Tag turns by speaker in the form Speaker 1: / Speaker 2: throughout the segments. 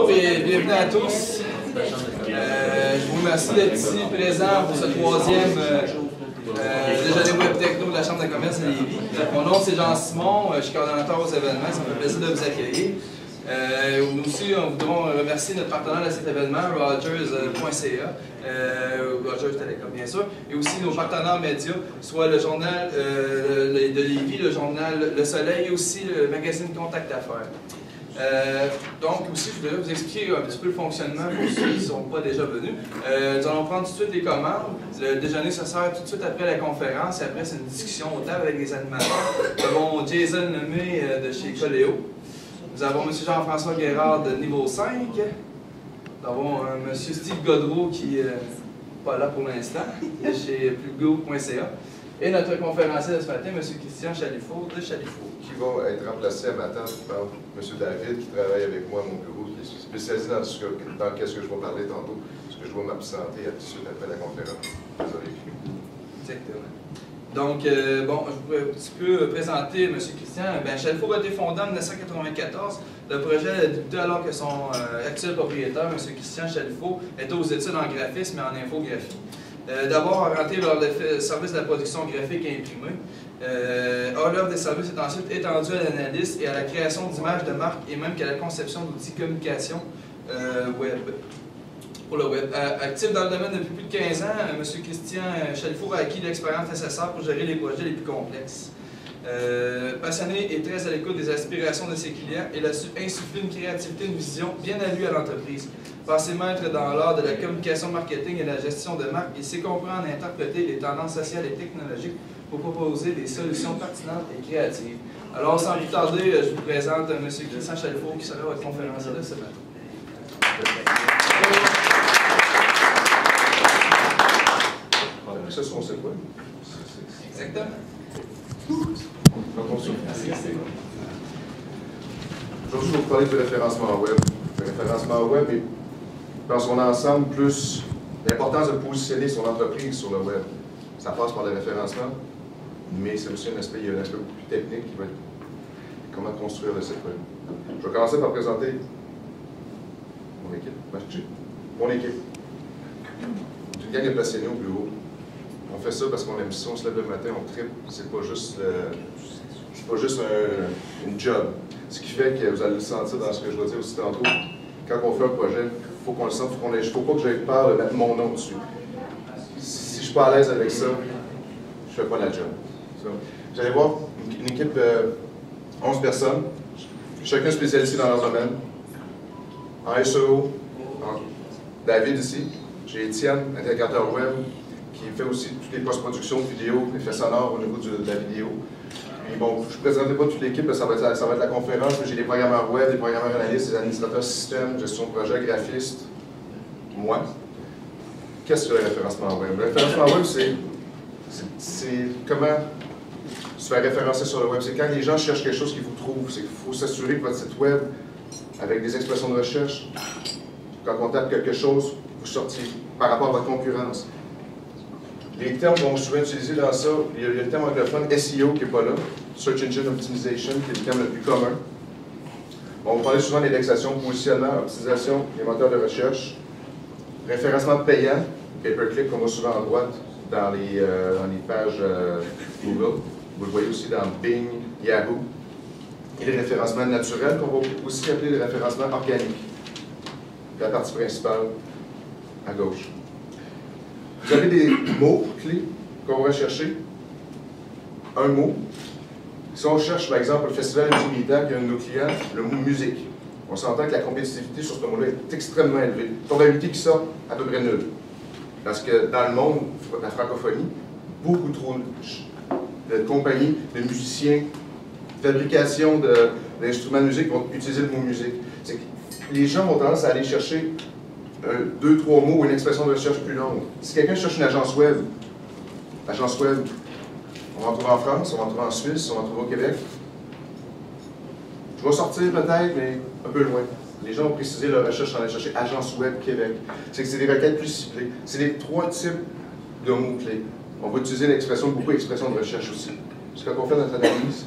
Speaker 1: Bonjour et bienvenue à tous. Je vous remercie d'être ici présent pour ce troisième déjeuner web techno de la Chambre de commerce de Lévis. Mon nom c'est Jean-Simon, je suis coordonnateur aux événements, ça me fait plaisir de vous accueillir. Nous aussi, on voudrait remercier notre partenaire de cet événement, Rogers.ca, Rogers Telecom bien sûr, et aussi nos partenaires médias, soit le journal de Lévis, le journal Le Soleil et aussi le magazine Contact Affaires. Donc aussi, je voudrais vous expliquer un petit peu le fonctionnement pour ceux qui ne sont pas déjà venus. Nous allons prendre tout de suite les commandes. Le déjeuner se sert tout de suite après la conférence et après c'est une discussion au table avec les animateurs. Nous avons Jason Lemay de chez Coléo. Nous avons M. Jean-François Guérard de niveau 5. Nous avons M. Steve Godreau qui n'est pas là pour l'instant, de chez Plugo.ca. Et notre conférencier de ce matin, M. Christian Chalifour de Chalifour.
Speaker 2: Qui va être remplacé à matin par M. David, qui travaille avec moi à mon bureau, qui est spécialisé dans ce que je vais parler tantôt, parce que je dois m'absenter tout de suite après la conférence. Désolé.
Speaker 1: Exactement. Donc, bon, je pourrais un petit peu présenter M. Christian. Chalifour a été fondé en 1994. Le projet a débuté alors que son actuel propriétaire, M. Christian Chalifour, était aux études en graphisme et en infographie. D'abord orienté vers le service de la production graphique et imprimée. L'offre des services est ensuite étendue à l'analyse et à la création d'images de marque et même qu'à la conception d'outils de communication web. Pour le web. Actif dans le domaine depuis plus de 15 ans, M. Christian Chalifour a acquis l'expérience nécessaire pour gérer les projets les plus complexes. Passionné et très à l'écoute des aspirations de ses clients, il a su insuffler une créativité, une vision bien à lui à l'entreprise. Passé maître dans l'art de la communication marketing et la gestion de marque, il sait comprendre et interpréter les tendances sociales et technologiques pour proposer des solutions pertinentes et créatives. Alors, sans plus tarder, je vous présente M. Christian Chalifour qui sera votre conférencier de ce matin.
Speaker 2: Ça, c'est ce qu'on sait pas.
Speaker 1: Exactement.
Speaker 2: Aujourd'hui, je vais vous parler du référencement web. Le référencement web est, dans son ensemble, plus l'importance de positionner son entreprise sur le web. Ça passe par le référencement, mais c'est aussi un aspect, il y a un aspect plus technique qui va être comment construire le site web. Je vais commencer par présenter mon équipe. Mon équipe. C'est une gang de passionnés au bureau. On fait ça parce qu'on aime ça, on se lève le matin, on tripe. C'est pas juste une job. Ce qui fait que vous allez le sentir dans ce que je vais dire aussi tantôt. Quand on fait un projet, il faut qu'on le sente, il ne faut pas que j'aie peur de mettre mon nom dessus. Si je ne suis pas à l'aise avec ça, je ne fais pas la job. Vous allez voir une équipe de 11 personnes, chacun spécialisé dans leur domaine. En SEO, David ici, j'ai Étienne, intégrateur web, qui fait aussi toutes les post-productions de vidéos, effets sonores au niveau de la vidéo. Puis bon, je ne présenterai pas toute l'équipe, ça va être la conférence, mais j'ai des programmeurs web, des programmeurs analystes, des administrateurs système, gestion de projet, graphistes, moi. Qu'est-ce que le référencement web? Le référencement web, c'est comment se faire référencer sur le web. C'est quand les gens cherchent quelque chose qu'ils vous trouvent. C'est qu'il faut s'assurer que votre site web, avec des expressions de recherche, quand on tape quelque chose, vous sortiez par rapport à votre concurrence. Les termes qu'on va souvent utiliser dans ça, il y a le terme anglophone SEO qui n'est pas là, Search Engine Optimization, qui est le terme le plus commun. On va parler souvent d'indexation, positionnement, optimisation, les moteurs de recherche, référencement payant, pay-per-click qu'on voit souvent en droite dans les pages Google. Vous le voyez aussi dans Bing, Yahoo. Et les référencements naturels qu'on va aussi appeler les référencements organiques. La partie principale à gauche. Vous avez des mots-clés qu'on va rechercher. Un mot. Si on cherche, par exemple, le Festival Multimédia, qui est un de nos clients, le mot musique. On s'entend que la compétitivité sur ce mot-là est extrêmement élevée. La probabilité qu'il sorte, à peu près nulle. Parce que dans le monde, la francophonie, beaucoup trop de compagnies, de musiciens, de fabrication d'instruments de musique vont utiliser le mot musique. Les gens ont tendance à aller chercher 2, 3 mots ou une expression de recherche plus longue. Si quelqu'un cherche une agence web, on va en trouver en France, on va en trouver en Suisse, on va en trouver au Québec. Je vais sortir peut-être, mais un peu loin. Les gens ont précisé leur recherche en allant chercher Agence Web Québec. C'est que c'est des requêtes plus ciblées. C'est les 3 types de mots-clés. On va utiliser l'expression, beaucoup d'expressions de recherche aussi. Parce que quand on fait notre analyse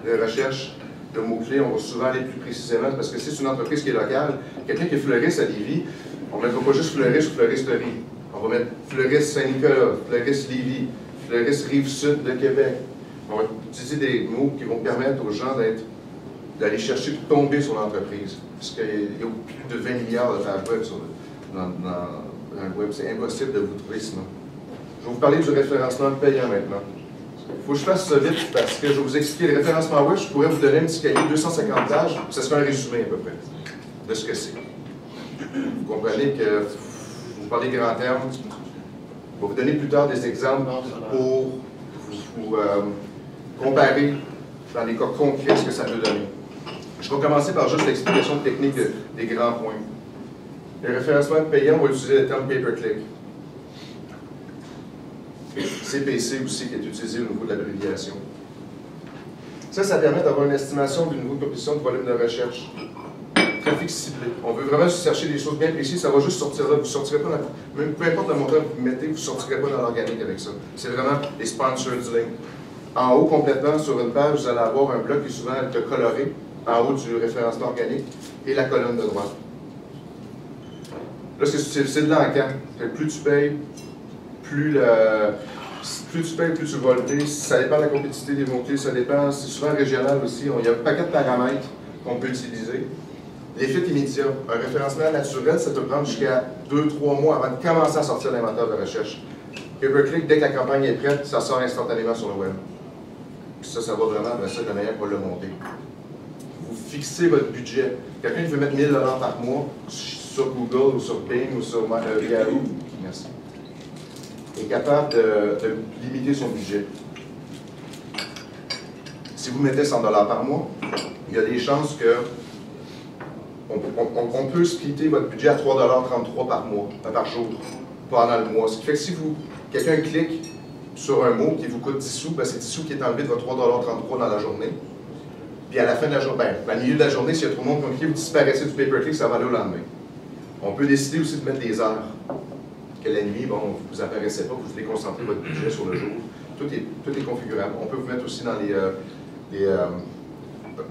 Speaker 2: de recherche, de mots-clés, on va souvent aller plus précisément, parce que c'est une entreprise qui est locale. Quelqu'un qui est fleuriste à Lévis, on ne mettra pas juste fleuriste ou fleuristerie. On va mettre fleuriste Saint-Nicolas, fleuriste Lévis, fleuriste Rive-Sud de Québec. On va utiliser des mots qui vont permettre aux gens d'aller chercher, de tomber sur l'entreprise. Parce qu'il y a plus de 20 milliards de pages web dans le web. C'est impossible de vous trouver sinon. Je vais vous parler du référencement payant maintenant. Il faut que je fasse ça vite parce que je vais vous expliquer le référencement web. Je pourrais vous donner un petit cahier de 250 pages, ça serait un résumé à peu près de ce que c'est. Vous comprenez que vous parlez grand terme. Je vais vous donner plus tard des exemples pour vous comparer dans les cas concrets ce que ça peut donner. Je vais commencer par juste l'explication technique des grands points. Le référencement payant, on va utiliser le terme pay-per-click. CPC aussi qui est utilisé au niveau de l'abréviation. Ça permet d'avoir une estimation du niveau de compétition de volume de recherche. Trafic ciblé. On veut vraiment chercher des choses bien précises, ça va juste sortir là. Vous ne sortirez pas, même peu importe le montant que vous mettez, vous ne sortirez pas dans l'organique avec ça. C'est vraiment les sponsored links. En haut, complètement, sur une page, vous allez avoir un bloc qui est souvent coloré, en haut du référencement organique, et la colonne de droite. Là, c'est de l'encan. Plus tu payes, plus tu payes, plus tu vas le payer. Ça dépend de la compétitivité des mots-clés, ça dépend, c'est souvent régional aussi. Il y a un paquet de paramètres qu'on peut utiliser. L'effet immédiat. Un référencement naturel, ça peut prendre jusqu'à 2-3 mois avant de commencer à sortir l'inventaire de recherche. Pay-per-click, dès que la campagne est prête, ça sort instantanément sur le web. Puis ça va vraiment, ça, de la manière pour le monter. Vous fixez votre budget. Quelqu'un qui veut mettre 1 000 $ par mois sur Google ou sur Bing ou sur Yahoo, merci, est capable de limiter son budget. Si vous mettez 100 $ par mois, il y a des chances que on peut splitter votre budget à 3,33 $ par mois, par jour, pendant le mois. Ce qui fait que si quelqu'un clique sur un mot qui vous coûte 10 sous, ben c'est 10 sous qui est enlevé de votre 3,33 $ dans la journée. Puis à la fin de la journée, au milieu de la journée, s'il y a trop de monde qui ont cliqué, vous disparaissez du pay-per-click, ça va aller au lendemain. On peut décider aussi de mettre des heures. Que la nuit, bon, vous n'apparaissez pas, vous déconcentrez votre budget sur le jour. Tout est configurable. On peut vous mettre aussi dans les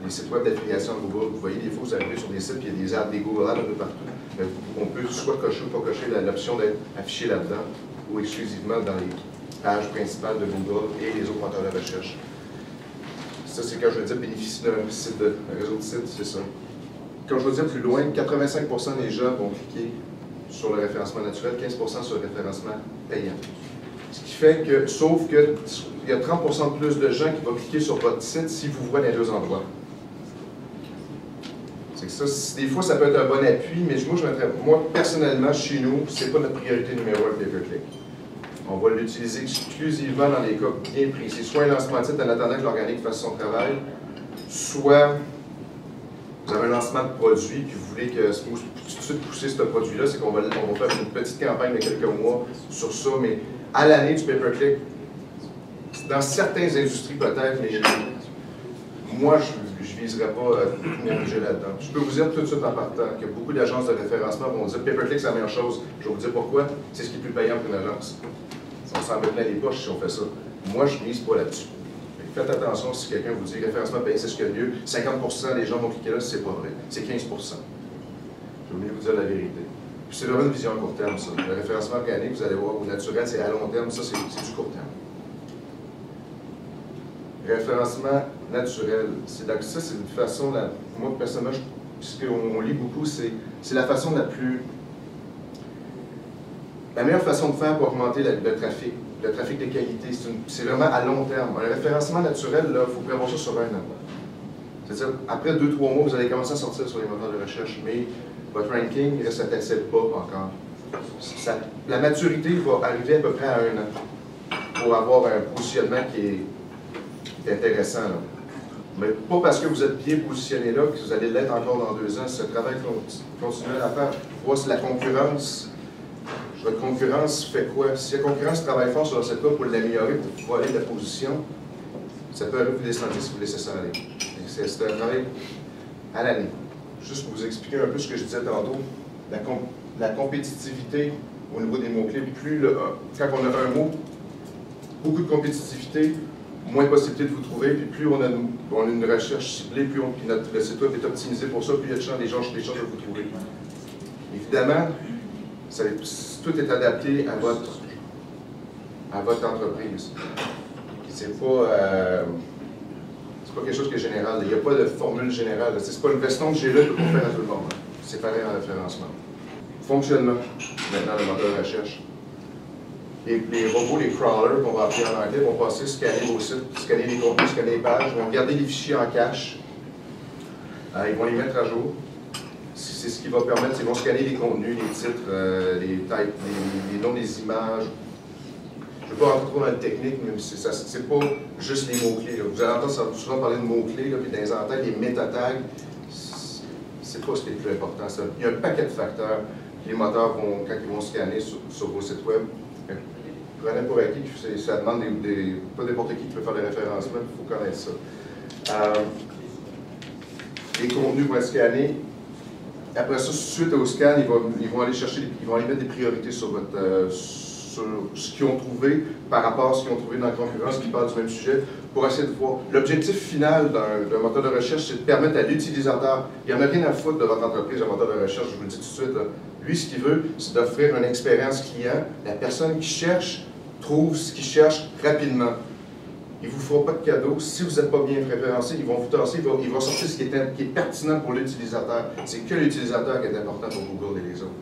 Speaker 2: sites web d'affiliation Google. Vous voyez, des fois, vous arrivez sur des sites, puis il y a des ads, des Google Ads un peu partout. Mais on peut soit cocher ou pas cocher l'option d'être affiché là-dedans, ou exclusivement dans les pages principales de Google et les autres moteurs de recherche. Ça, c'est quand je veux dire bénéficie d'un réseau de sites, c'est ça. Quand je veux dire plus loin, 85% des gens vont cliquer sur le référencement naturel, 15% sur le référencement payant. Ce qui fait que, sauf qu'il y a 30% de plus de gens qui vont cliquer sur votre site s'ils vous voient dans les deux endroits. C'est que ça, des fois, ça peut être un bon appui, mais moi personnellement, chez nous, c'est pas notre priorité numéro 1 le pay-per-click. On va l'utiliser exclusivement dans les cas bien précis. Soit un lancement de site en attendant que l'organique fasse son travail, soit vous avez un lancement de produit, puis vous voulez que tout de suite pousser ce produit-là, c'est qu'on va faire une petite campagne de quelques mois sur ça, mais à l'année du pay-per-click, dans certaines industries peut-être, mais moi, je ne viserais pas mon budget là-dedans. Je peux vous dire tout de suite en partant que beaucoup d'agences de référencement vont dire pay-per-click, c'est la meilleure chose. Je vais vous dire pourquoi. C'est ce qui est plus payant pour une agence. On s'en met plein les poches si on fait ça. Moi, je ne mise pas là-dessus. Faites attention si quelqu'un vous dit référencement payé, c'est ce qu'il y a de mieux. 50% des gens vont cliquer là, c'est pas vrai. C'est 15%. Je vais mieux vous dire la vérité. Puis c'est vraiment une vision à court terme, ça. Le référencement organique, vous allez voir, au naturel, c'est à long terme, ça, c'est du court terme. Référencement naturel. Ça, c'est une façon, moi, personnellement, ce qu'on lit beaucoup, c'est la façon la meilleure façon de faire pour augmenter le trafic de qualité. C'est vraiment à long terme. Un référencement naturel, il faut prévoir ça sur 1 an. C'est-à-dire, après 2-3 mois, vous allez commencer à sortir sur les moteurs de recherche, mais votre ranking ne reste assez bas encore. La maturité va arriver à peu près à 1 an pour avoir un positionnement qui est intéressant. Là. Mais pas parce que vous êtes bien positionné là que vous allez l'être encore dans 2 ans. C'est un travail continuel à faire. Voir si la concurrence, votre concurrence fait quoi? Si la concurrence travaille fort sur cette là pour l'améliorer, pour pouvoir aller de la position, ça peut arriver vous descendre si vous laissez ça aller. C'est un travail à l'année. Juste pour vous expliquer un peu ce que je disais tantôt, la compétitivité au niveau des mots-clés, quand on a un mot, beaucoup de compétitivité, moins de possibilités de vous trouver, puis plus on a une recherche ciblée, puis le site web est optimisé pour ça, plus il y a des chances de vous trouver. Évidemment, tout est adapté à votre entreprise. C'est pas quelque chose qui est général. Il n'y a pas de formule générale. C'est pas le veston que j'ai là que je peux faire à tout le monde. C'est pareil en référencement. Fonctionnement, maintenant, le moteur de recherche. Les robots, les crawlers, qu'on va appeler en anglais, vont passer, scanner vos sites, scanner les contenus, scanner les pages, vont garder les fichiers en cache. Ils vont les mettre à jour. C'est ce qui va permettre, ils vont scanner les contenus, les titres, les noms des images. Je ne vais pas rentrer trop dans la technique, mais c'est pas juste les mots-clés. Vous allez entendre souvent parler de mots-clés, puis dans les entêtes, les métatags, c'est pas ce qui est le plus important. Il y a un paquet de facteurs que les moteurs vont, quand ils vont scanner sur vos sites web. Prenez pour acquis que ça demande pas n'importe qui peut faire les référencements, il faut connaître ça. Les contenus vont être scannés. Après ça, suite au scan, ils vont aller chercher, ils vont aller mettre des priorités sur ce qu'ils ont trouvé par rapport à ce qu'ils ont trouvé dans la concurrence qui parle du même sujet, pour essayer de voir. L'objectif final d'un moteur de recherche, c'est de permettre à l'utilisateur, il n'y en a rien à foutre de votre entreprise, un moteur de recherche, je vous le dis tout de suite, là. Lui, ce qu'il veut, c'est d'offrir une expérience client. La personne qui cherche trouve ce qu'il cherche rapidement. Ils ne vous feront pas de cadeau. Si vous n'êtes pas bien référencé, ils vont vous tasser, ils vont sortir ce qui est pertinent pour l'utilisateur. C'est que l'utilisateur qui est important pour Google et les autres,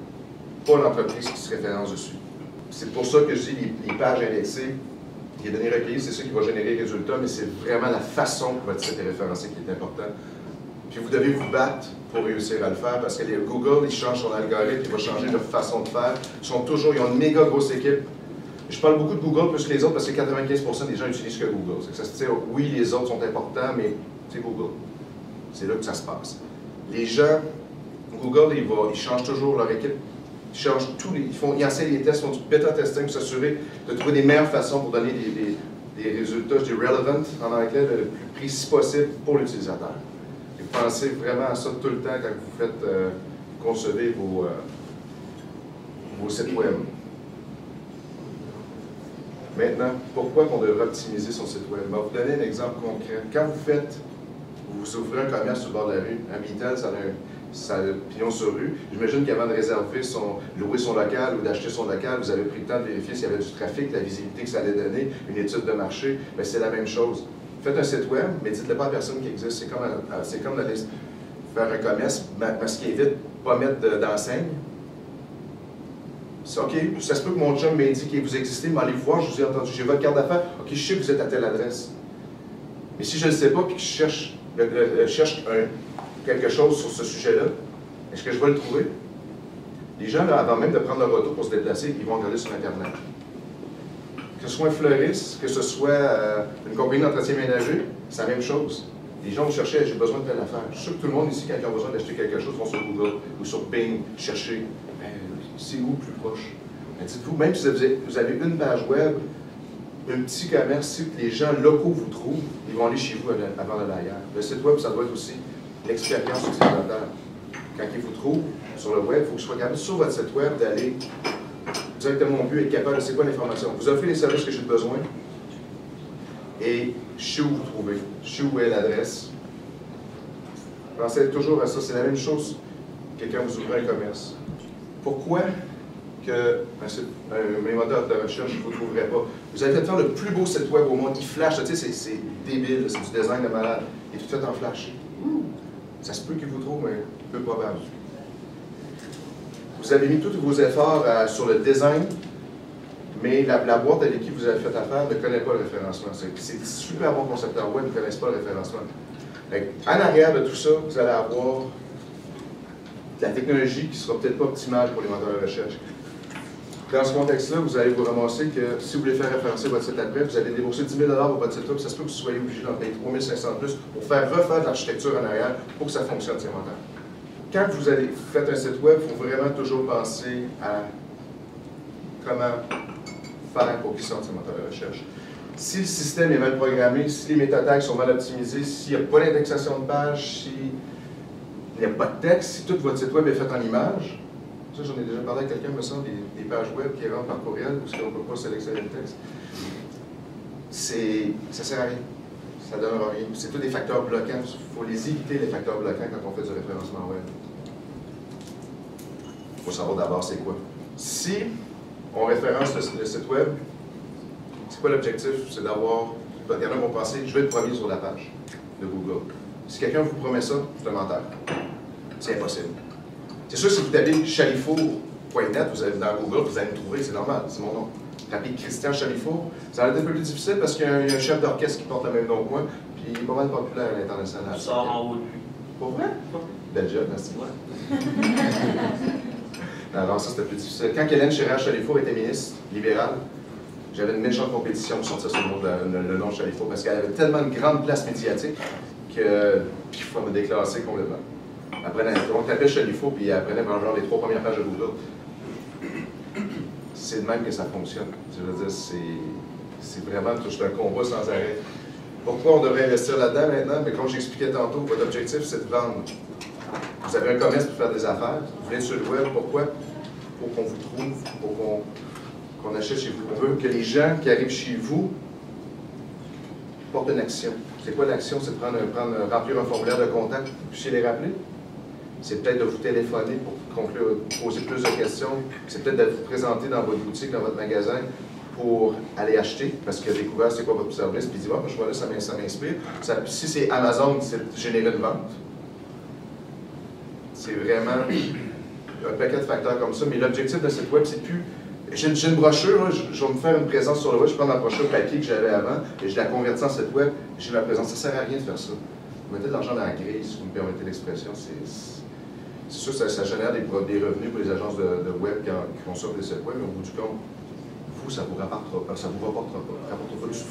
Speaker 2: pas l'entreprise qui se référence dessus. C'est pour ça que je dis les pages indexées, les données recueillies, c'est ça qui va générer les résultats, mais c'est vraiment la façon que votre site est référencé qui est important. Puis vous devez vous battre pour réussir à le faire, parce que Google, ils changent son algorithme, ils vont changer leur façon de faire. Ils ont une méga grosse équipe. Je parle beaucoup de Google plus que les autres parce que 95% des gens utilisent que Google. Ça se dit, oui, les autres sont importants, mais c'est Google. C'est là que ça se passe. Les gens, Google, ils changent toujours leur équipe. Ils changent tout, ils essayent les tests, ils font du bêta-testing pour s'assurer de trouver des meilleures façons pour donner des résultats, je dis relevant en anglais, le plus précis possible pour l'utilisateur. Et pensez vraiment à ça tout le temps quand vous faites concevoir vos sites web. Maintenant, pourquoi on devrait optimiser son site web? Je vais vous donner un exemple concret. Quand vous ouvrez un commerce sur le bord de la rue, un Vitel, ça a le pignon sur rue. J'imagine qu'avant de réserver louer son local ou d'acheter son local, vous avez pris le temps de vérifier s'il y avait du trafic, la visibilité que ça allait donner, une étude de marché. Bien, c'est la même chose. Faites un site web, mais dites-le pas à personne qui existe. C'est comme d'aller faire un commerce, parce qu'il évite de ne pas mettre d'enseigne. OK, ça se peut que mon chum m'ait dit que vous existez, mais allez vous voir, je vous ai entendu, j'ai votre carte d'affaires, OK, je sais que vous êtes à telle adresse. Mais si je ne le sais pas et que je cherche quelque chose sur ce sujet-là, est-ce que je vais le trouver? Les gens, là, avant même de prendre leur auto pour se déplacer, ils vont regarder sur Internet. Que ce soit un fleuriste, que ce soit une compagnie d'entretien ménager, c'est la même chose. Les gens vont chercher, j'ai besoin de telle affaire. Je suis sûr que tout le monde ici, quand ils ont besoin d'acheter quelque chose, vont sur Google ou sur Bing, chercher. C'est où plus proche? Dites-vous, même si vous avez une page web, un petit commerce, si les gens locaux vous trouvent, ils vont aller chez vous avant d'aller ailleurs. Le site web, ça doit être aussi l'expérience utilisateur. Quand ils vous trouvent sur le web, il faut que je sois capable sur votre site web d'aller directement au but et être capable de c'est quoi l'information. Vous offrez les services que j'ai besoin et je sais où vous trouvez, je sais où est l'adresse. Pensez toujours à ça, c'est la même chose que quand vous ouvrez un commerce. Pourquoi que mes moteurs de recherche, vous ne trouverez pas? Vous allez peut-être faire le plus beau site web au monde, il flash, tu sais, c'est débile, c'est du design de malade, il est tout fait en flash. Ça se peut qu'il vous trouve, mais peu probable. Vous avez mis tous vos efforts sur le design, mais la boîte avec qui vous avez fait affaire ne connaît pas le référencement. C'est super bon concepteur web, ils ne connaissent pas le référencement. En arrière de tout ça, vous allez avoir la technologie qui ne sera peut-être pas optimale pour les moteurs de recherche. Dans ce contexte-là, vous allez vous ramasser que si vous voulez faire référencer votre site après, vous allez débourser 10 000 pour votre site web, ça se peut que vous soyez obligé d'en payer 3 500 de plus pour faire refaire de l'architecture en arrière pour que ça fonctionne, ces moteurs. Quand vous faites un site web, il faut vraiment toujours penser à comment faire pour qu'il sorte ces moteurs de recherche. Si le système est mal programmé, si les métatags sont mal optimisés, s'il n'y a pas d'indexation de page, s'il n'y a pas de texte, si tout votre site web est fait en images, ça j'en ai déjà parlé avec quelqu'un, me semble, des pages web qui rentrent par courriel parce qu'on ne peut pas sélectionner le texte. ça sert à rien. Ça ne donne rien. C'est tous des facteurs bloquants. Il faut les éviter, les facteurs bloquants, quand on fait du référencement web. Il faut savoir d'abord c'est quoi. Si on référence le site web, c'est quoi l'objectif? C'est d'avoir... Il y en a qui vont penser, je vais être premier sur la page de Google. Si quelqu'un vous promet ça, c'est un menteur. C'est impossible. C'est sûr, si vous tapez chalifour.net, vous allez dans Google, vous allez me trouver, c'est normal, c'est mon nom. Tapez Christian Chalifour, ça va être un peu plus difficile parce qu'il y a un chef d'orchestre qui porte le même nom que moi, puis il est pas mal populaire à l'international.
Speaker 3: Tu sors en haut de lui.
Speaker 2: Pour vrai? Bel job, merci. Alors ça, c'était plus difficile. Quand Hélène Chériard-Chalifour était ministre libérale, j'avais une méchante compétition pour sortir sur le nom de Chalifour parce qu'elle avait tellement une grande place médiatique que il faut me déclasser complètement. Après, on tapait Chalifour, puis elle prenait genre les 3 premières pages de Google. C'est de même que ça fonctionne. Je veux dire, c'est vraiment un combat sans arrêt. Pourquoi on devrait investir là-dedans maintenant? Mais comme j'expliquais tantôt, votre objectif, c'est de vendre. Vous avez un commerce pour faire des affaires. Vous voulez être sur le web, pourquoi? Pour qu'on vous trouve, pour qu'on achète chez vous. On veut que les gens qui arrivent chez vous portent une action. C'est quoi l'action? C'est de remplir un formulaire de contact, puis les rappeler. C'est peut-être de vous téléphoner pour poser plus de questions. C'est peut-être de vous présenter dans votre boutique, dans votre magasin, pour aller acheter, parce qu'il a découvert c'est quoi votre service, puis il dit, je vois là, ça m'inspire. Si c'est Amazon, c'est générer une vente. C'est vraiment un paquet de facteurs comme ça, mais l'objectif de cette web, c'est plus... J'ai une brochure, là, je vais me faire une présence sur le web, je prends ma brochure papier que j'avais avant, et je la convertis en site web, j'ai ma présence. Ça ne sert à rien de faire ça. Vous mettez de l'argent dans la grille, si vous me permettez l'expression, c'est sûr que ça génère des revenus pour les agences de web qui font ça pour les sites web, mais au bout du compte, vous, ça ne vous rapportera pas, ça ne vous rapportera pas du tout.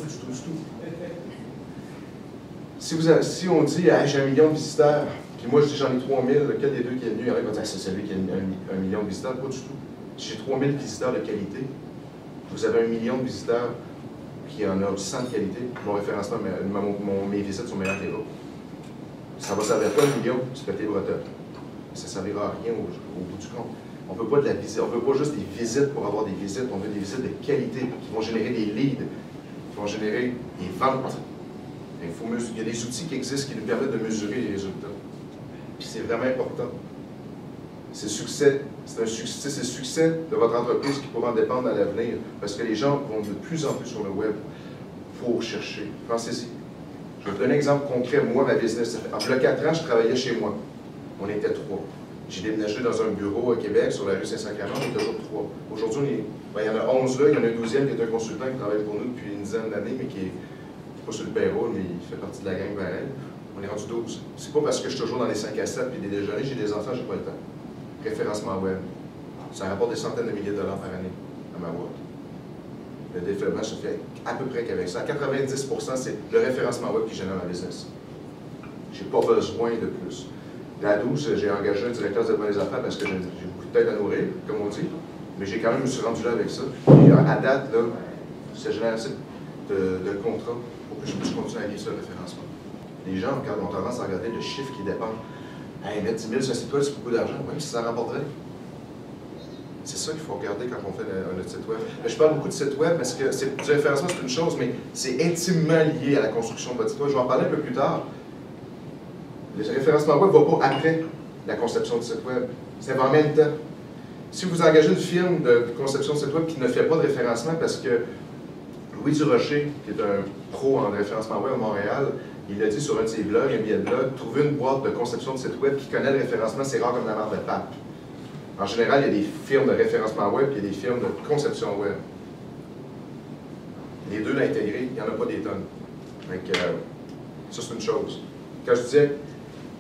Speaker 2: Si on dit, hey, j'ai 1 million de visiteurs, puis moi je dis j'en ai 3000, lequel des deux qui est venu, il va dire, c'est celui qui a 1 million de visiteurs, pas du tout. Si j'ai 3000 visiteurs de qualité, vous avez 1 million de visiteurs qui en a 100 de qualité, mon référencement, mes visites sont meilleures que les autres. Ça va servir pas 1 million, c'est péter le bretelle. Ça ne servira à rien au bout du compte. On ne veut pas de la visite, on veut pas juste des visites pour avoir des visites, on veut des visites de qualité qui vont générer des leads, qui vont générer des ventes. Il y a des outils qui existent qui nous permettent de mesurer les résultats. Puis c'est vraiment important. C'est le succès de votre entreprise qui pourra en dépendre à l'avenir, parce que les gens vont de plus en plus sur le web pour chercher. Pensez-y. Je vais vous donner un exemple concret. Moi, ma business, il y a 4 ans, je travaillais chez moi. On était 3. J'ai déménagé dans un bureau à Québec, sur la rue Saint-Sacrement, on est toujours 3. Aujourd'hui, il y en a 11 là, il y en a un 12e qui est un consultant qui travaille pour nous depuis une dizaine d'années, mais qui n'est pas sur le payroll, mais il fait partie de la gang pareil. On est rendu 12. C'est pas parce que je suis toujours dans les 5 à 7 puis des déjeuners, j'ai des enfants, j'ai pas le temps. Référencement web. Ça rapporte des centaines de milliers de dollars par année à ma boîte. Le développement se fait à peu près qu'avec ça. À 90 %, c'est le référencement web qui génère ma business. Je n'ai pas besoin de plus. À 12, j'ai engagé un directeur de des affaires parce que j'ai beaucoup de tête à nourrir, comme on dit. Mais j'ai quand même me suis rendu là avec ça. Et à date, là, ça génère assez de contrats pour que je puisse continuer à vivre ce référencement. Les gens ont tendance à regarder le chiffre qui dépend. Hey, mettre 10 000 sur un site web, c'est beaucoup d'argent. Oui, si ça rapporterait. C'est ça qu'il faut regarder quand on fait notre site web. Mais je parle beaucoup de site web parce que du référencement, c'est une chose, mais c'est intimement lié à la construction de votre site web. Je vais en parler un peu plus tard. Le référencement web ne va pas après la conception du site web. C'est en même temps. Si vous engagez une firme de conception de site web qui ne fait pas de référencement parce que Louis Durocher, qui est un pro en référencement web à Montréal, il l'a dit sur un de ses blogs, un billet de blog, trouver une boîte de conception de site web qui connaît le référencement, c'est rare comme la marde de pape. En général, il y a des firmes de référencement web et des firmes de conception web. Les deux l'intégrer, il n'y en a pas des tonnes. Donc, ça, c'est une chose. Quand je disais,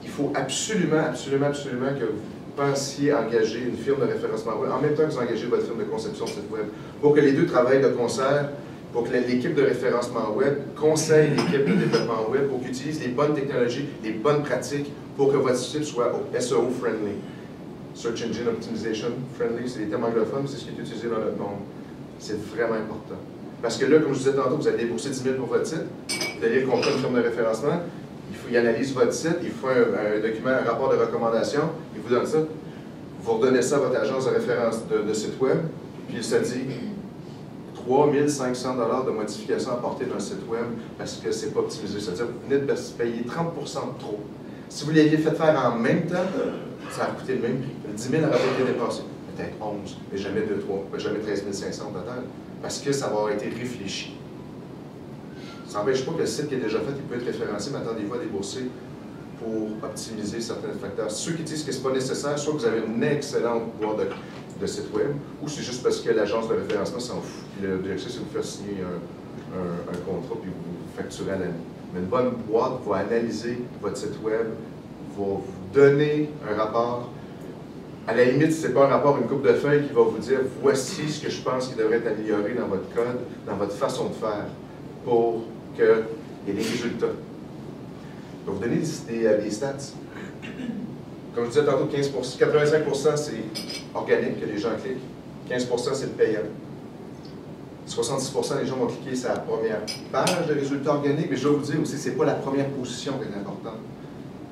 Speaker 2: il faut absolument que vous pensiez engager une firme de référencement web en même temps que vous engagez votre firme de conception de site web, pour que les deux travaillent de concert, pour que l'équipe de référencement web conseille l'équipe de développement web, pour qu'ils utilisent les bonnes technologies, les bonnes pratiques, pour que votre site soit SEO friendly. Search Engine Optimization friendly, c'est des termes anglophones, c'est ce qui est utilisé dans notre monde. C'est vraiment important. Parce que là, comme je disais tantôt, vous allez débourser 10 000 pour votre site, vous allez le contrat de firme de référencement, il analyse votre site, il fait un document, un rapport de recommandation, il vous donne ça. Vous redonnez ça à votre agence de référence de site web, puis il se dit 3 500 $ de modifications apportées dans le site web parce que c'est pas optimisé. C'est-à-dire que vous venez de payer 30 % de trop. Si vous l'aviez fait faire en même temps, ça a coûté le même prix. Le 10 000 aurait été dépassé. Peut-être 11, mais jamais 2, 3, jamais 13 500 total. Parce que ça va avoir été réfléchi. Ça n'empêche pas que le site qui est déjà fait, il peut être référencé, mais attendez-vous à débourser pour optimiser certains facteurs. Ceux qui disent que ce n'est pas nécessaire, soit que vous avez une excellente boîte de site web, ou c'est juste parce que l'agence de référencement s'en fout. L'objectif, c'est de vous faire signer un contrat puis vous facturez à l'année. Mais une bonne boîte va analyser votre site web, va vous donner un rapport. À la limite, ce n'est pas un rapport, une coupe de feuilles qui va vous dire voici ce que je pense qui devrait être amélioré dans votre code, dans votre façon de faire, pour qu'il y ait des résultats. Je vais vous donner des stats. Comme je disais tantôt, 85% c'est organique, que les gens cliquent. 15% c'est le payant. 70% des gens vont cliquer sur la première page de résultats organiques, mais je vais vous dire aussi, ce n'est pas la première position qui est importante.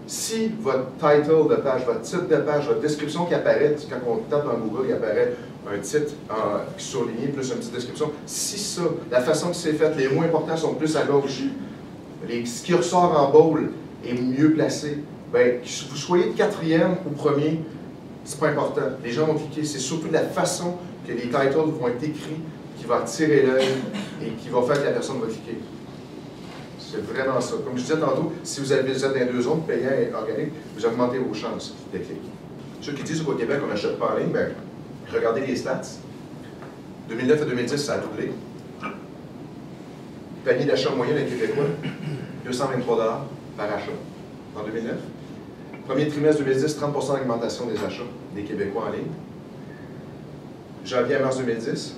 Speaker 2: Si votre title de page, votre titre de page, votre description qui apparaît, quand on tape dans Google, il apparaît un titre surligné plus une petite description. Si ça, la façon que c'est fait, les mots importants sont plus à gauche, ce qui ressort en bold est mieux placé, bien, que vous soyez de 4e ou 1er, c'est pas important. Les gens vont cliquer. C'est surtout la façon que les titles vont être écrits qui va attirer l'œil et qui va faire que la personne va cliquer. C'est vraiment ça. Comme je disais tantôt, si vous êtes dans les 2 zones, payant et organique, vous augmentez vos chances de clic. Ceux qui disent qu'au Québec, on n'achète pas en ligne, bien, regardez les stats. 2009 à 2010, ça a doublé. Panier d'achat moyen des Québécois, 223 $ par achat en 2009. Premier trimestre 2010, 30 % d'augmentation des achats des Québécois en ligne. Janvier à mars 2010,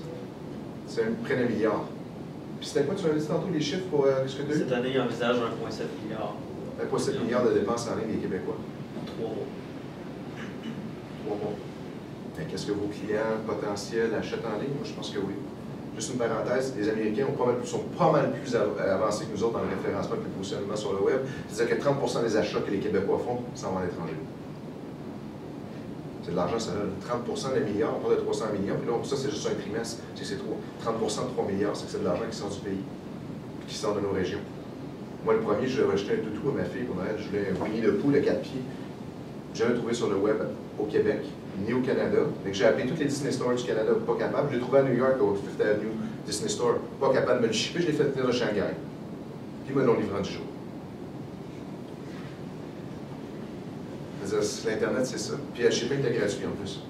Speaker 2: c'est près d'1 milliard. Puis c'était quoi, tu m'avais dit tantôt les chiffres pour ce que tu as eu?
Speaker 3: Cette année, il envisage 1,7 milliard.
Speaker 2: 1,7 milliard de dépenses en ligne des Québécois.
Speaker 3: 3 mois.
Speaker 2: 3 mois. Qu'est-ce que vos clients potentiels achètent en ligne? Moi, je pense que oui. Juste une parenthèse, les Américains sont pas mal plus avancés que nous autres dans le référencement et le positionnement sur le web. C'est-à-dire que 30 % des achats que les Québécois font s'en vont à l'étranger. C'est de l'argent, ça donne 30 % des milliards, on parle de 300 millions, puis là, ça, c'est juste un trimestre. C'est 30 % de 3 milliards, c'est que c'est de l'argent qui sort du pays, qui sort de nos régions. Moi, le premier, je vais acheter un toutou à ma fille pour Noël. Je voulais un Winnie le Pooh, le 4 pieds. Je l'ai trouvé sur le web au Québec, ni au Canada. J'ai appelé toutes les Disney Stores du Canada, pas capable. Je l'ai trouvé à New York, au Fifth Avenue Disney Store, pas capable de me le shipper. Je l'ai fait venir de Shanghai. Puis ils me l'ont livré du jour. L'Internet, c'est ça. Puis le shipping était gratuit en plus.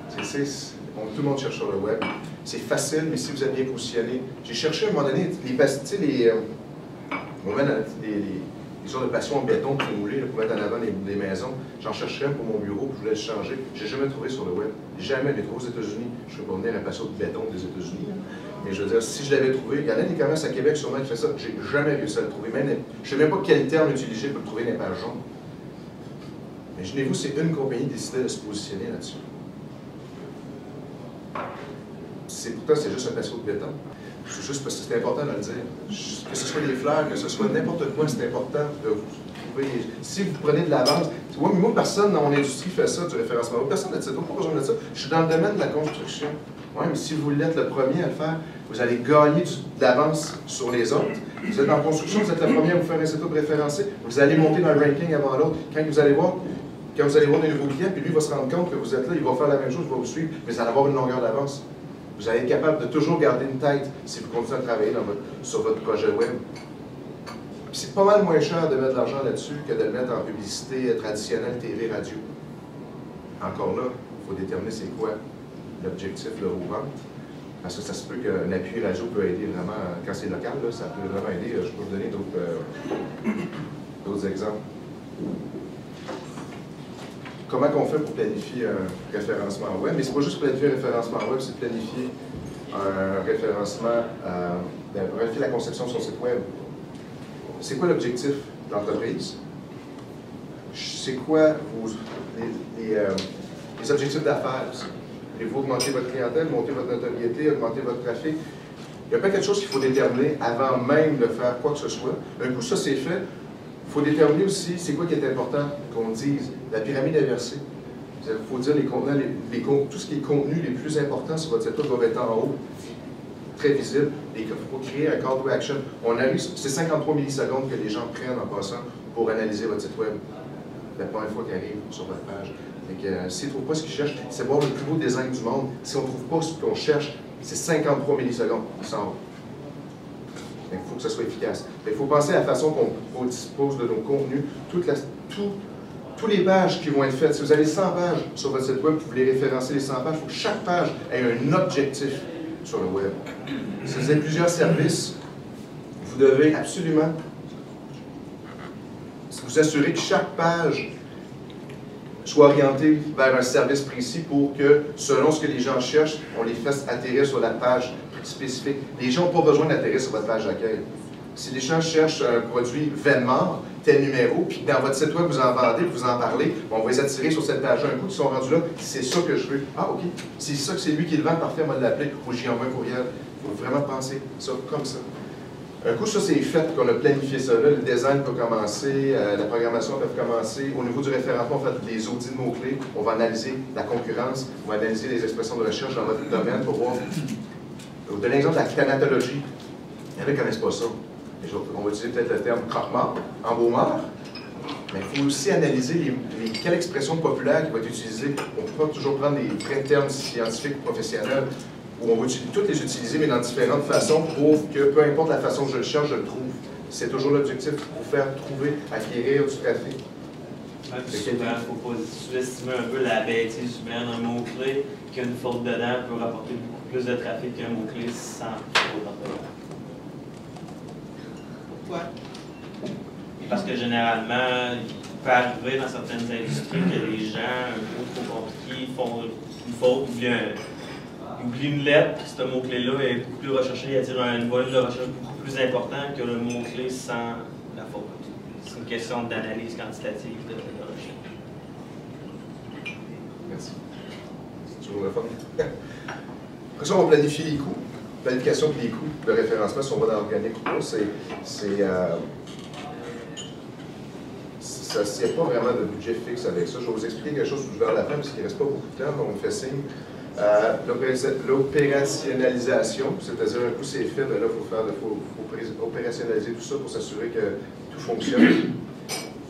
Speaker 2: Tout le monde cherche sur le web. C'est facile, mais si vous êtes bien positionné. J'ai cherché à un moment donné, les sortes de passions en béton moulé pour mettre en avant les maisons. J'en cherchais un pour mon bureau, je voulais le changer. Je n'ai jamais trouvé sur le web. Jamais. Je l'ai trouvé aux États-Unis. Je ne peux pas venir un patio de béton des États-Unis. Mais je veux dire, si je l'avais trouvé, il y en a des commerces à Québec sûrement qui font ça. Je n'ai jamais réussi à le trouver. Je ne sais même pas quel terme utiliser pour le trouver dans les pages jaunes. Imaginez-vous, c'est une compagnie qui décidait de se positionner là-dessus. Pourtant, c'est juste un patio de béton. C'est juste parce que c'est important de le dire. Que ce soit des fleurs, que ce soit n'importe quoi, c'est important de vous trouver. Si vous prenez de l'avance, moi, personne dans mon industrie fait ça, du référencement. Personne n'a dit ça, pas besoin de ça. Je suis dans le domaine de la construction. Oui, mais si vous l'êtes le premier à le faire, vous allez gagner de l'avance sur les autres. Vous êtes en construction, vous êtes le premier à vous faire un setup référencé. Vous allez monter dans le ranking avant l'autre. Quand vous allez voir des nouveaux clients, puis lui va se rendre compte que vous êtes là, il va faire la même chose, il va vous suivre, mais vous allez avoir une longueur d'avance. Vous allez être capable de toujours garder une tête si vous continuez à travailler sur votre projet web. C'est pas mal moins cher de mettre de l'argent là-dessus que de le mettre en publicité traditionnelle, TV, radio. Encore là, il faut déterminer c'est quoi l'objectif de vos ventes. Parce que ça se peut qu'un appui radio peut aider vraiment, quand c'est local, là, ça peut vraiment aider. Je peux vous donner d'autres exemples. Comment on fait pour planifier un référencement web? Mais ce n'est pas juste planifier un référencement web, c'est planifier un référencement, planifier la conception de son site web. C'est quoi l'objectif de l'entreprise? C'est quoi les objectifs d'affaires? Voulez-vous augmenter votre clientèle, monter votre notoriété, augmenter votre trafic? Il y a pas quelque chose qu'il faut déterminer avant même de faire quoi que ce soit. Un coup, ça c'est fait. Il faut déterminer aussi c'est quoi qui est important qu'on dise. La pyramide inversée. Il faut dire tout ce qui est contenu les plus importants sur votre site web doivent être en haut, très visible. Il faut créer un call to action. C'est 53 millisecondes que les gens prennent en passant pour analyser votre site web la première fois qu'ils arrivent sur votre page. S'ils ne trouvent pas ce qu'ils cherchent, c'est voir le plus beau design du monde. Si on ne trouve pas ce qu'on cherche, c'est 53 millisecondes. Ils s'en vont. Il faut que ça soit efficace. Il faut penser à la façon qu'on dispose de nos contenus, toutes les pages qui vont être faites. Si vous avez 100 pages sur votre site web, vous voulez référencer les 100 pages, il faut que chaque page ait un objectif sur le web. Si vous avez plusieurs services, vous devez absolument vous assurer que chaque page soit orientée vers un service précis pour que, selon ce que les gens cherchent, on les fasse atterrir sur la page spécifique. Les gens n'ont pas besoin d'atterrir sur votre page d'accueil. Si les gens cherchent un produit Venmore, tel numéro, puis dans votre site web, vous en vendez, vous en parlez, on va les attirer sur cette page-là. Un coup, ils sont rendus là, c'est ça que je veux. Ah, OK, c'est ça que c'est lui qui le vend, parfait, on va l'appeler, ou j'y envoie un courriel. Il faut vraiment penser ça comme ça. Un coup, ça c'est fait, qu'on a planifié ça là, le design peut commencer, la programmation peut commencer. Au niveau du référencement, on fait des audits de mots-clés, on va analyser la concurrence, on va analyser les expressions de recherche dans votre domaine pour voir. Je vais vous donner l'exemple de la thanatologie. Il y en a qui ne connaissent pas ça. On va utiliser peut-être le terme croque-mort, embaumeur, mais il faut aussi analyser quelle expression populaire qui va être utilisée. On ne peut pas toujours prendre des vrais termes scientifiques ou professionnels, où on va toutes les utiliser, mais dans différentes façons, pour que peu importe la façon que je le cherche, je le trouve. C'est toujours l'objectif, pour faire trouver, acquérir du trafic.
Speaker 3: Souvent, il ne faut pas sous-estimer un peu la bêtise humaine. Un mot-clé qui a une faute dedans peut rapporter beaucoup plus de trafic qu'un mot-clé sans faute d'orthographe. Pourquoi? Parce que généralement, il peut arriver dans certaines industries que les gens, un peu trop compliqués, font une faute, oublient une lettre, puis ce mot-clé-là est beaucoup plus recherché, il attire un volume de recherche beaucoup plus important que le mot-clé sans la faute. C'est une question d'analyse quantitative de recherche.
Speaker 2: Merci. C'est toujours le fun. Après ça, on planifie les coûts. Planification des coûts de référencement, si on va dans l'organique ou pas, il n'y a pas vraiment de budget fixe avec ça. Je vais vous expliquer quelque chose vers la fin, parce qu'il ne reste pas beaucoup de temps, mais on me fait signe. L'opérationnalisation, c'est-à-dire un coup c'est fait, mais là, il faut opérationnaliser tout ça pour s'assurer que tout fonctionne.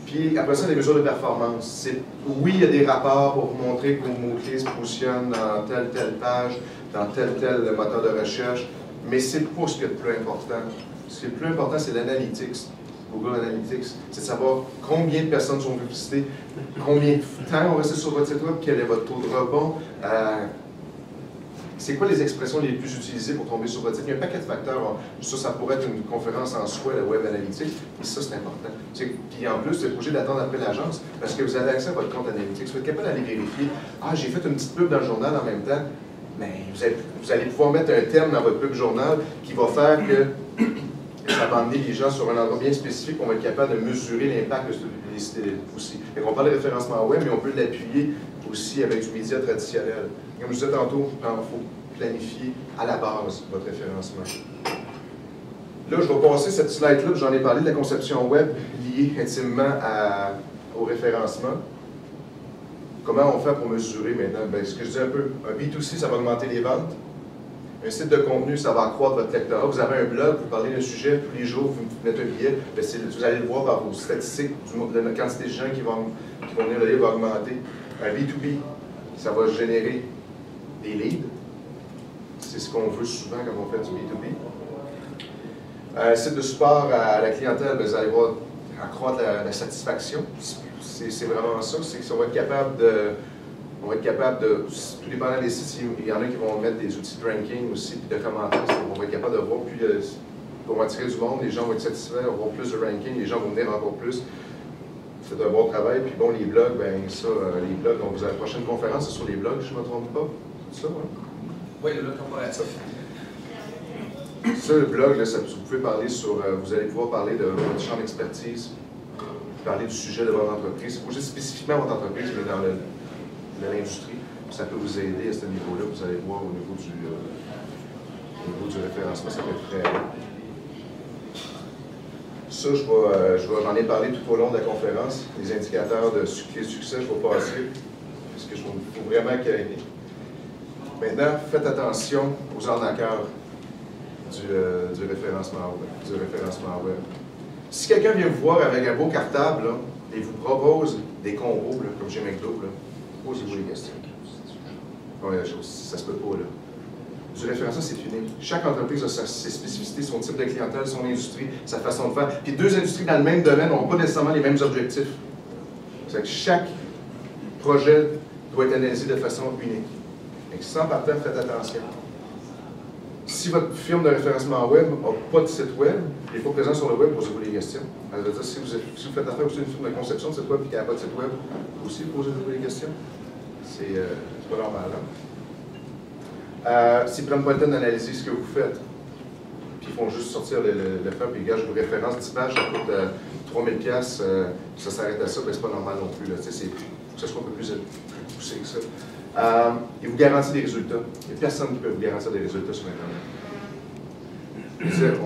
Speaker 2: Puis après ça, les mesures de performance. Oui, il y a des rapports pour vous montrer que vos mots-clés se positionnent dans telle page, dans tel moteur de recherche, mais c'est pas ce qui est le plus important. Ce qui est le plus important, c'est l'analytics. Google Analytics, c'est de savoir combien de personnes sont visitées, combien de temps on reste sur votre site web, quel est votre taux de rebond, c'est quoi les expressions les plus utilisées pour tomber sur votre site. Il y a un paquet de facteurs. Ça pourrait être une conférence en soi, la Web Analytics, mais ça, c'est important. Puis en plus, vous êtes obligé d'attendre après l'agence, parce que vous avez accès à votre compte Analytics. Vous êtes capable d'aller vérifier. Ah, j'ai fait une petite pub dans le journal en même temps. Mais vous allez pouvoir mettre un terme dans votre pub journal qui va faire que ça va emmener les gens sur un endroit bien spécifique. On va être capable de mesurer l'impact de cette publicité aussi. On parle de référencement web, mais on peut l'appuyer aussi avec du média traditionnel. Comme je disais tantôt, il faut planifier à la base votre référencement. Là, je vais passer cette slide-là, j'en ai parlé de la conception web liée intimement au référencement. Comment on fait pour mesurer maintenant? Bien, ce que je dis un peu, un B2C, ça va augmenter les ventes. Un site de contenu, ça va accroître votre lectorat. Vous avez un blog, vous parlez d'un sujet, tous les jours, vous mettez un billet, bien, vous allez le voir par vos statistiques, la quantité de gens qui vont venir le lire va augmenter. Un B2B, ça va générer des leads. C'est ce qu'on veut souvent quand on fait du B2B. Un site de support à la clientèle, bien, vous allez voir accroître la satisfaction. C'est vraiment ça, c'est qu'on va être capable de, tout dépendant des sites, il y en a qui vont mettre des outils de ranking aussi, puis de commentaires, on va être capable de voir, puis on va attirer du monde, les gens vont être satisfaits, on va avoir plus de ranking, les gens vont venir encore plus. C'est un bon travail, puis bon, les blogs, bien ça, les blogs, donc la prochaine conférence, c'est sur les blogs, je ne me trompe pas, c'est ça, hein?
Speaker 1: Oui, le blog corporatif.
Speaker 2: Ça, le blog, là, vous pouvez parler sur, vous allez pouvoir parler de votre champ d'expertise, parler du sujet de votre entreprise, pas juste spécifiquement votre entreprise, mais dans l'industrie. Ça peut vous aider à ce niveau-là. Vous allez voir au niveau du référencement, ça peut être très bon. Ça, j'en ai parlé tout au long de la conférence. Les indicateurs de succès, je vais passer, parce que je vais faut vraiment qu'il y ait. Maintenant, faites attention aux arnaqueurs du référencement web. Si quelqu'un vient vous voir avec un beau cartable là, et vous propose des combos, là, comme chez McDo, posez-vous les questions. Ouais, ça se peut pas, là. Du référencement, c'est unique. Chaque entreprise a ses spécificités, son type de clientèle, son industrie, sa façon de faire. Puis deux industries dans le même domaine n'ont pas nécessairement les mêmes objectifs. C'est que chaque projet doit être analysé de façon unique. Et sans partant, faites attention. Si votre firme de référencement web n'a pas de site web, il n'est pas présent sur le web, posez-vous les questions. Ça veut dire, si vous faites affaire aussi une firme de conception de site web et qu'il n'y a pas de site web, aussi posez-vous les questions. C'est pas normal. S'ils ne prennent pas le temps d'analyser ce que vous faites, puis ils font juste sortir le fait, puis gars, je vous référence 10 pages, ça coûte 3000$, ça s'arrête à ça, ben, c'est pas normal non plus. Il faut que ça soit un peu plus poussé que ça. Il vous garantit des résultats. Il n'y a personne qui peut vous garantir des résultats sur Internet.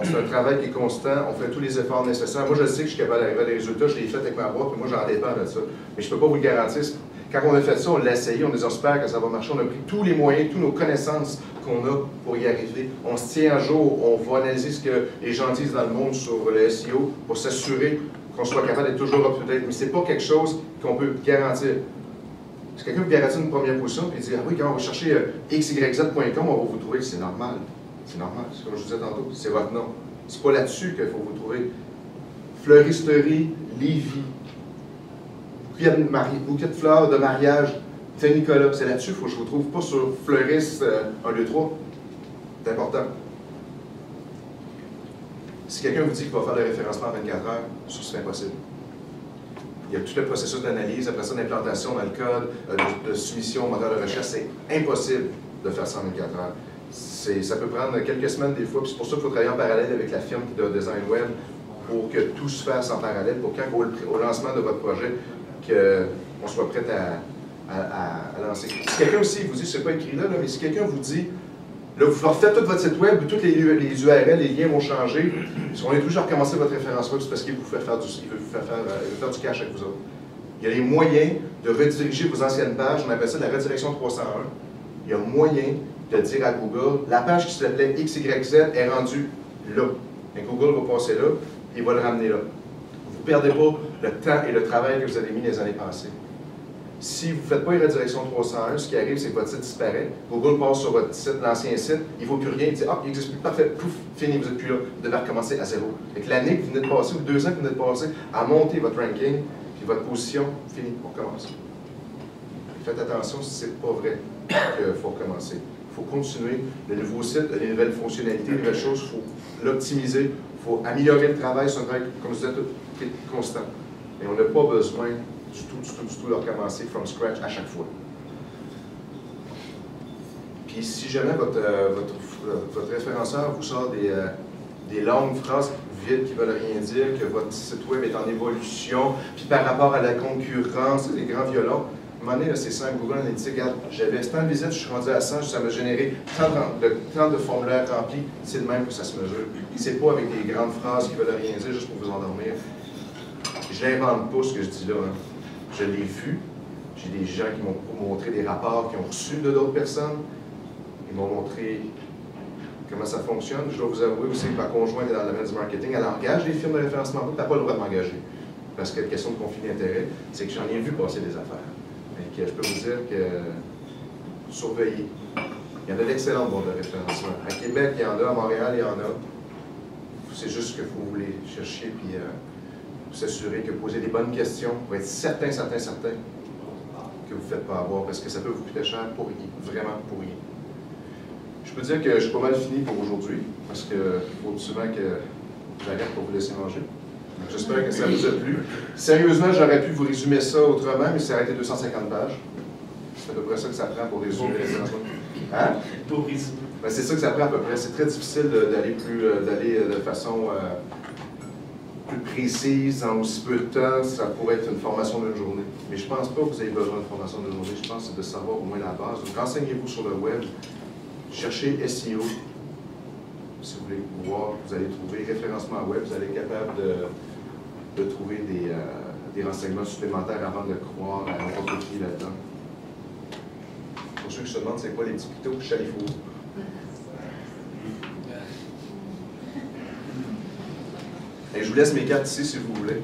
Speaker 2: C'est un travail qui est constant, on fait tous les efforts nécessaires. Moi, je sais que je suis capable d'arriver à des résultats, je l'ai fait avec ma boîte, puis moi, j'en dépends de ça. Mais je ne peux pas vous le garantir. Quand on a fait ça, on l'a essayé, on espère que ça va marcher, on a pris tous les moyens, toutes nos connaissances qu'on a pour y arriver. On se tient à jour, on va analyser ce que les gens disent dans le monde sur le SEO pour s'assurer qu'on soit capable d'être toujours up-to-date. Mais ce n'est pas quelque chose qu'on peut garantir. Si quelqu'un vous garantit une première position et dit « Ah oui, quand on va chercher xyz.com, on va vous trouver », c'est normal. C'est normal, c'est comme je vous disais tantôt, c'est votre nom. C'est pas là-dessus qu'il faut vous trouver. Fleuristerie, Lévis, bouquet de fleurs de mariage, Saint-Nicolas, c'est là-dessus, il faut que je vous trouve, pas sur Fleuriste 1, 2, 3. C'est important. Si quelqu'un vous dit qu'il va faire le référencement en 24 heures, c'est impossible. Il y a tout le processus d'analyse, après ça, d'implantation dans le code, de soumission au moteur de recherche. C'est impossible de faire ça en 24 heures. Ça peut prendre quelques semaines des fois, puis c'est pour ça qu'il faut travailler en parallèle avec la firme de design web pour que tout se fasse en parallèle, pour quand au lancement de votre projet, qu'on soit prêt à lancer. Si quelqu'un aussi vous dit, c'est pas écrit là, mais si quelqu'un vous dit, là, vous refaites tout votre site web, tous les URL, les liens vont changer, si on est toujours à recommencer votre référence web, c'est parce qu'il vous fait faire du cash avec vous autres. Il y a les moyens de rediriger vos anciennes pages, on appelle ça la redirection 301. Il y a moyen de dire à Google, la page qui s'appelait XYZ est rendue là. Et Google va passer là, et il va le ramener là. Vous ne perdez pas le temps et le travail que vous avez mis les années passées. Si vous ne faites pas une redirection 301, ce qui arrive, c'est que votre site disparaît. Google passe sur votre site, l'ancien site, il ne vaut plus rien, il dit « Ah, il n'existe plus, parfait, pouf, fini, vous n'êtes plus là, vous devez recommencer à zéro. » Avec l'année que vous venez de passer, ou 2 ans que vous venez de passer, à monter votre ranking, puis votre position, fini, on recommence. Faites attention si ce n'est pas vrai qu'il faut recommencer. Il faut continuer. Le nouveau site, les nouvelles fonctionnalités, les nouvelles choses, il faut l'optimiser, il faut améliorer le travail, c'est un travail, comme je disais, qui est constant. Et on n'a pas besoin du tout de recommencer from scratch à chaque fois. Puis si jamais votre référenceur vous sort des longues phrases vides qui ne veulent rien dire, que votre site web est en évolution, puis par rapport à la concurrence, les grands violons, à un moment donné, c'est simple, Google Analytics, regarde, j'avais 100 visites, je suis rendu à 100, ça m'a généré tant de formulaires remplis, c'est le même que ça se mesure. C'est pas avec des grandes phrases qui veulent rien dire juste pour vous endormir. Je n'invente pas ce que je dis là. Hein. Je l'ai vu. J'ai des gens qui m'ont montré des rapports qu'ils ont reçus de d'autres personnes. Ils m'ont montré comment ça fonctionne. Je dois vous avouer aussi que ma conjointe est dans le domaine du marketing. Elle engage des firmes de référencement. Tu n'as pas le droit de m'engager. Parce que la question de conflit d'intérêt, c'est que j'en ai vu passer des affaires. Et que je peux vous dire que surveillez. Il y en a d'excellentes boîtes de référencement. À Québec, il y en a. À Montréal, il y en a. C'est juste que vous les cherchiez puis s'assurer que vous posez des bonnes questions pour être certain que vous ne faites pas avoir, parce que ça peut vous coûter cher pour rien, vraiment pour rien. Je peux dire que je suis pas mal fini pour aujourd'hui, parce qu'il faut souvent que j'arrête pour vous laisser manger. J'espère que ça vous a plu. Sérieusement, j'aurais pu vous résumer ça autrement, mais ça aurait été 250 pages. C'est à peu près ça que ça prend pour résumer les référencements. Hein? Pour résumer. Ben, c'est ça que ça prend à peu près. C'est très difficile d'aller de façon plus précise, en aussi peu de temps. Ça pourrait être une formation d'une journée. Mais je ne pense pas que vous avez besoin d'une formation d'une journée. Je pense que c'est de savoir au moins la base. Donc, renseignez-vous sur le web. Cherchez SEO. Si vous voulez voir, vous allez trouver référencement web. Vous allez être capable de trouver des renseignements supplémentaires avant de croire à n'importe qui là-dedans. ceux qui se demandent c'est quoi les petits pitots, Chalifou. Et je vous laisse mes cartes ici si vous voulez.